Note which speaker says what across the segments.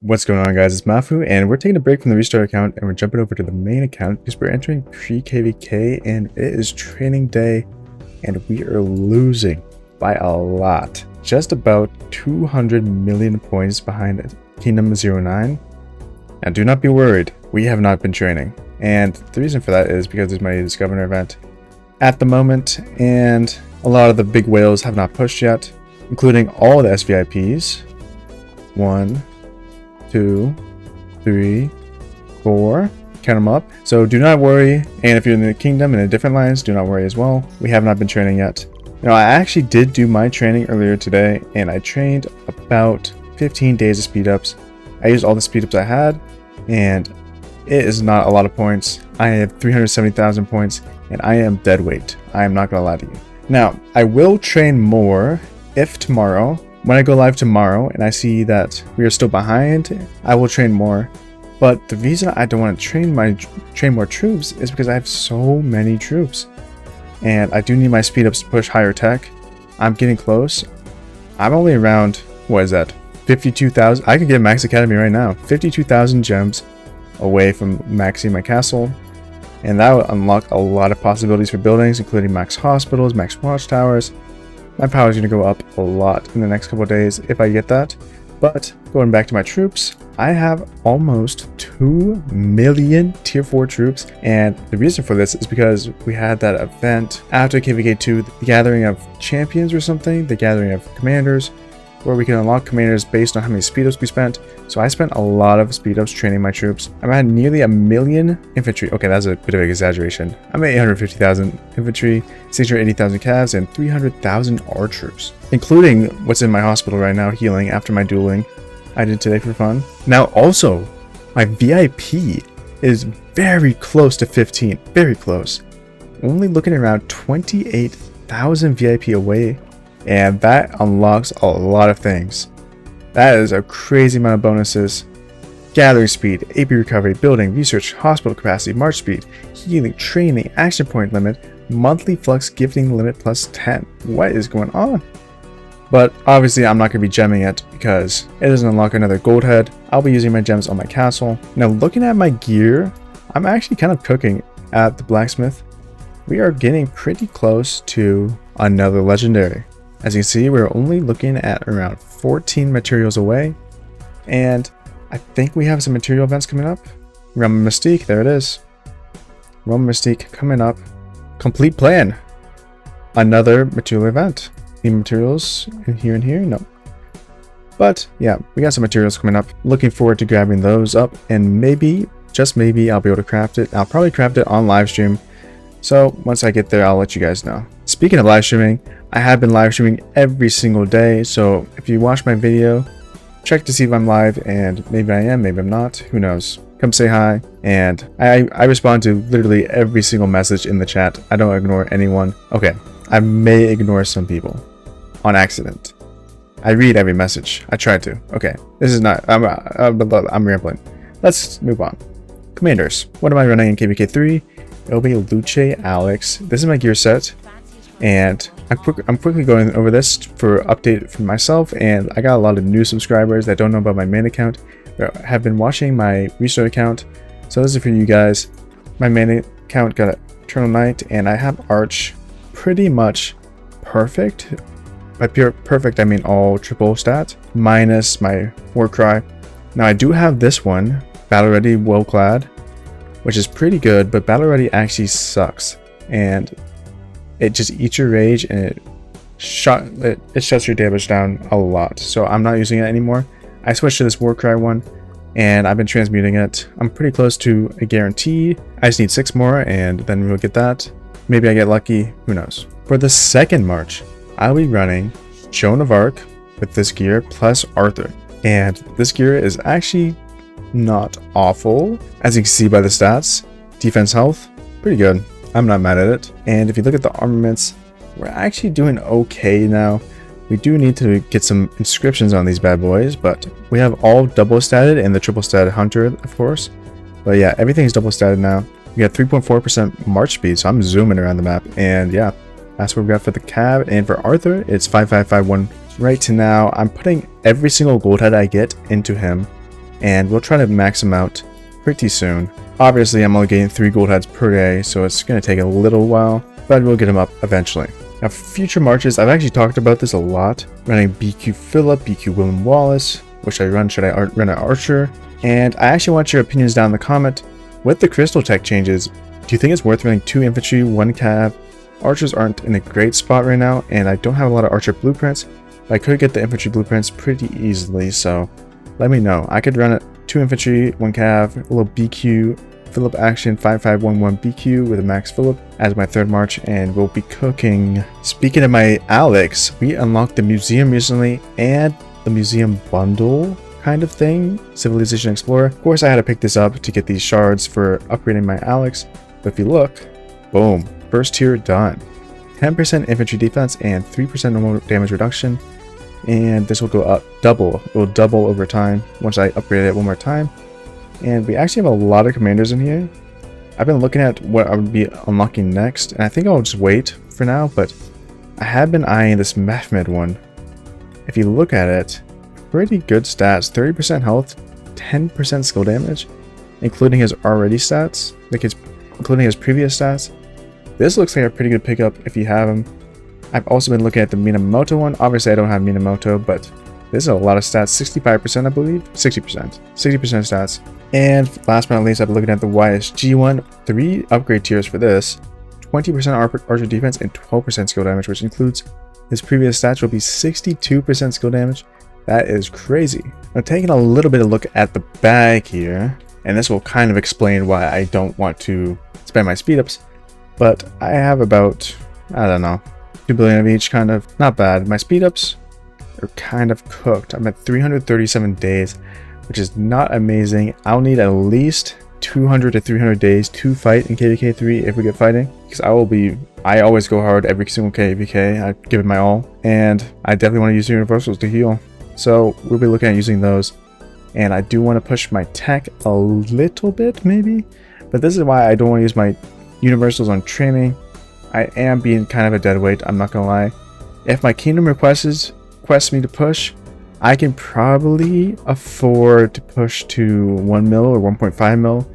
Speaker 1: What's going on, guys? It's Maffu, and we're taking a break from the restart account and we're jumping over to the main account because we're entering Pre-KVK and it is training day and we are losing by a lot. Just about 200 million points behind Kingdom 09. Now do not be worried, we have not been training. And the reason for that is because there's my latest governor event at the moment and a lot of the big whales have not pushed yet, including all the SVIPs. 1, 2, 3, 4, count them up. So do not worry, and if you're in the kingdom and in different lines, do not worry as well. We have not been training yet. Now I actually did do my training earlier today and I trained about 15 days of speed ups. I used all the speed ups I had and it is not a lot of points. I have 370,000 points and I am dead weight. I am not gonna lie to you. Now I will train more if tomorrow, when I go live tomorrow and I see that we are still behind, I will train more. But the reason I don't want to train more troops is because I have so many troops. And I do need my speed ups to push higher tech. I'm getting close. I'm only around, what is that? 52,000. I could get Max Academy right now. 52,000 gems away from maxing my castle. And that would unlock a lot of possibilities for buildings, including max hospitals, max watchtowers. My power is going to go up a lot in the next couple of days if I get that. But going back to my troops, I have almost 2 million tier 4 troops. And the reason for this is because we had that event after KVK2, the Gathering of Champions or something, the Gathering of Commanders, where we can unlock commanders based on how many speed ups we spent. So I spent a lot of speed ups training my troops. I'm at nearly 1 million infantry. Okay, that's a bit of an exaggeration. I'm at 850,000 infantry, 680,000 calves, and 300,000 R troops, including what's in my hospital right now, healing after my dueling I did today for fun. Now also, my VIP is very close to 15, very close. Only looking around 28,000 VIP away. And that unlocks a lot of things. That is a crazy amount of bonuses. Gathering speed, AP recovery, building, research, hospital capacity, march speed, healing, training, action point limit, monthly flux gifting limit plus 10. What is going on? But obviously I'm not going to be gemming it because it doesn't unlock another gold head. I'll be using my gems on my castle. Now looking at my gear, I'm actually kind of cooking at the blacksmith. We are getting pretty close to another legendary. As you can see, we're only looking at around 14 materials away, and I think we have some material events coming up. Realm of Mystique, there it is. Realm of Mystique coming up. Complete plan. Another material event. Any materials in here and here? No. But yeah, we got some materials coming up. Looking forward to grabbing those up, and maybe, just maybe, I'll be able to craft it. I'll probably craft it on live stream. So once I get there, I'll let you guys know. Speaking of live streaming, I have been live streaming every single day. So if you watch my video, check to see if I'm live, and maybe I am, maybe I'm not, who knows. Come say hi. And I respond to literally every single message in the chat. I don't ignore anyone. Okay, I may ignore some people on accident. I read every message. I try to. Okay, this is not, I'm rambling. Let's move on. Commanders, what am I running in KVK3? It'll be Luce, Alex. This is my gear set, and I'm quickly going over this for update for myself. And I got a lot of new subscribers that don't know about my main account, that have been watching my restart account. So this is for you guys. My main account got Eternal Knight, and I have Arch pretty much perfect. By pure perfect, I mean all triple stats minus my Warcry. Now I do have this one, Battle Ready, Well Clad, which is pretty good, but Battle Ready actually sucks, and it just eats your rage and it shuts your damage down a lot. So I'm not using it anymore. I switched to this Warcry one, and I've been transmuting it. I'm pretty close to a guarantee. I just need 6 more, and then we'll get that. Maybe I get lucky, who knows. For the second March, I'll be running Joan of Arc with this gear plus Arthur, and this gear is actually not awful. As you can see by the stats, defense, health, pretty good. I'm not mad at it. And if you look at the armaments, we're actually doing okay now. We do need to get some inscriptions on these bad boys, but we have all double statted and the triple statted hunter, of course. But yeah, everything's double statted now. We got 3.4% march speed, so I'm zooming around the map. And yeah, that's what we got for the cab. And for Arthur, it's 5551. Right to now, I'm putting every single gold head I get into him. and we'll try to max them out pretty soon. Obviously, I'm only getting 3 gold heads per day, so it's going to take a little while, but we'll get them up eventually. Now, future marches, I've actually talked about this a lot. Running BQ Phillip, BQ William Wallace, which I run, should I run an Archer? And I actually want your opinions down in the comment. With the crystal tech changes, do you think it's worth running 2 infantry, 1 cav? Archers aren't in a great spot right now, and I don't have a lot of Archer blueprints, but I could get the infantry blueprints pretty easily, so let me know. I could run it 2 infantry, 1 cav, a little BQ Phillip action 5511 BQ with a max Phillip as my 3rd march, and we'll be cooking. Speaking of my Alex, we unlocked the museum recently and the museum bundle kind of thing, Civilization Explorer. Of course, I had to pick this up to get these shards for upgrading my Alex, but if you look, boom, first tier done. 10% infantry defense and 3% normal damage reduction, and this will go up double. It will double over time once I upgrade it one more time. And we actually have a lot of commanders in here. I've been looking at what I would be unlocking next, and I think I'll just wait for now, but I have been eyeing this Maffu one. If you look at it, pretty good stats, 30% health, 10% skill damage, including his already stats, including his previous stats. This looks like a pretty good pickup if you have him. I've also been looking at the Minamoto one. Obviously, I don't have Minamoto, but this is a lot of stats, 65% I believe, 60% stats. And last but not least, I've been looking at the YSG one, 3 upgrade tiers for this, 20% archer defense and 12% skill damage, which includes his previous stats will be 62% skill damage. That is crazy. Now, taking a little bit of a look at the bag here, and this will kind of explain why I don't want to spend my speed ups, but I have about, I don't know, 2 billion of each, kind of not bad. My speed ups are kind of cooked. I'm at 337 days, which is not amazing. I'll need at least 200 to 300 days to fight in KVK 3 if we get fighting, because I always go hard every single KVK. I give it my all, and I definitely want to use universals to heal. So we'll be looking at using those, and I do want to push my tech a little bit maybe, but this is why I don't want to use my universals on training. I am being kind of a dead weight, I'm not gonna lie. If my kingdom requests me to push, I can probably afford to push to 1 mil or 1.5 mil.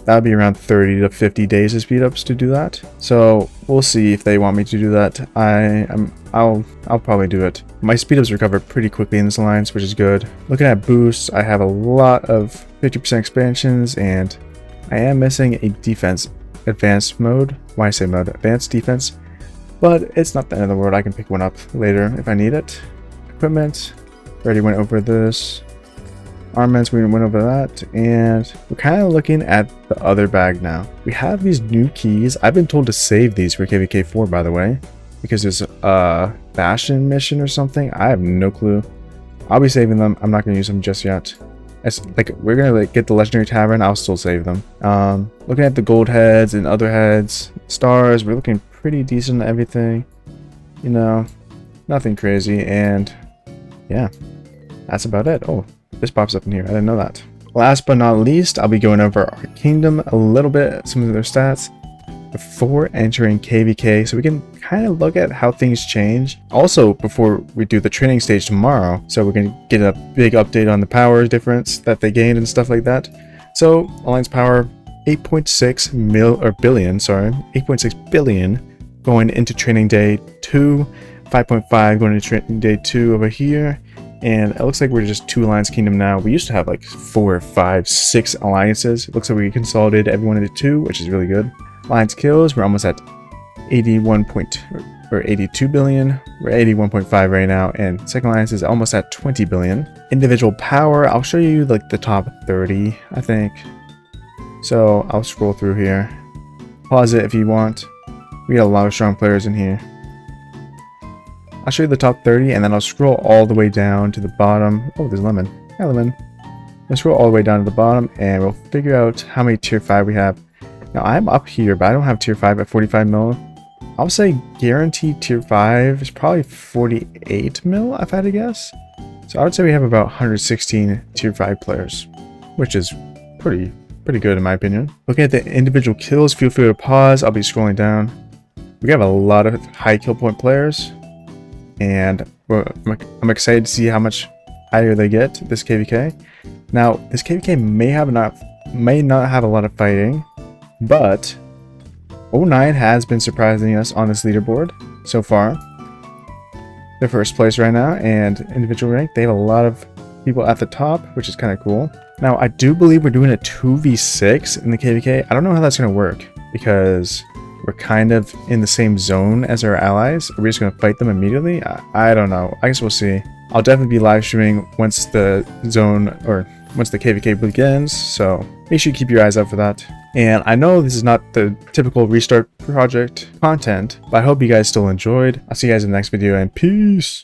Speaker 1: That would be around 30 to 50 days of speed ups to do that. So we'll see if they want me to do that. I'll probably do it. My speed ups recover pretty quickly in this alliance, which is good. Looking at boosts, I have a lot of 50% expansions, and I am missing a defense advanced mode. Why I say mode? Advanced defense. But it's not the end of the world. I can pick one up later if I need it. Equipment. Already went over this. Armaments, we went over that, and we're kind of looking at the other bag now. We have these new keys. I've been told to save these for KVK 4, by the way, because there's a Bastion mission or something. I have no clue. I'll be saving them. I'm not going to use them just yet. We're going to get the Legendary Tavern. I'll still save them. Looking at the gold heads and other heads, stars, we're looking pretty decent at everything. You know, nothing crazy, and yeah, that's about it. Oh, this pops up in here. I didn't know that. Last but not least, I'll be going over our kingdom a little bit, some of their stats before entering KVK, so we can kind of look at how things change. Also, before we do the training stage tomorrow, so we're going to get a big update on the power difference that they gained and stuff like that. So, Alliance power 8.6 billion going into training day 2, 5.5 going into training day 2 over here. And it looks like we're just 2 alliance kingdom now. We used to have like 4, 5, 6 alliances. It looks like we consolidated everyone into 2, which is really good. Alliance kills, we're almost at 82 billion. We're 81.5 right now, and second alliance is almost at 20 billion. Individual power, I'll show you like the top 30, I think. So I'll scroll through here. Pause it if you want. We got a lot of strong players in here. I'll show you the top 30, and then I'll scroll all the way down to the bottom. Oh, there's Lemon. Hi, Lemon. Let's scroll all the way down to the bottom, and we'll figure out how many tier 5 we have. Now, I'm up here, but I don't have tier 5 at 45 mil. I'll say guaranteed tier 5 is probably 48 mil, if I had to guess. So I would say we have about 116 tier 5 players, which is pretty good in my opinion. Looking at the individual kills, feel free to pause. I'll be scrolling down. We have a lot of high kill point players, and I'm excited to see how much higher they get this KVK. Now, this KVK may not have a lot of fighting, but 09 has been surprising us on this leaderboard so far. They're first place right now, and individual rank, they have a lot of people at the top, which is kind of cool. Now, I do believe we're doing a 2v6 in the KVK. I don't know how that's going to work, because we're kind of in the same zone as our allies. Are we just going to fight them immediately? I don't know. I guess we'll see. I'll definitely be live streaming once the KVK begins, so make sure you keep your eyes out for that. And I know this is not the typical restart project content, but I hope you guys still enjoyed. I'll see you guys in the next video, and peace!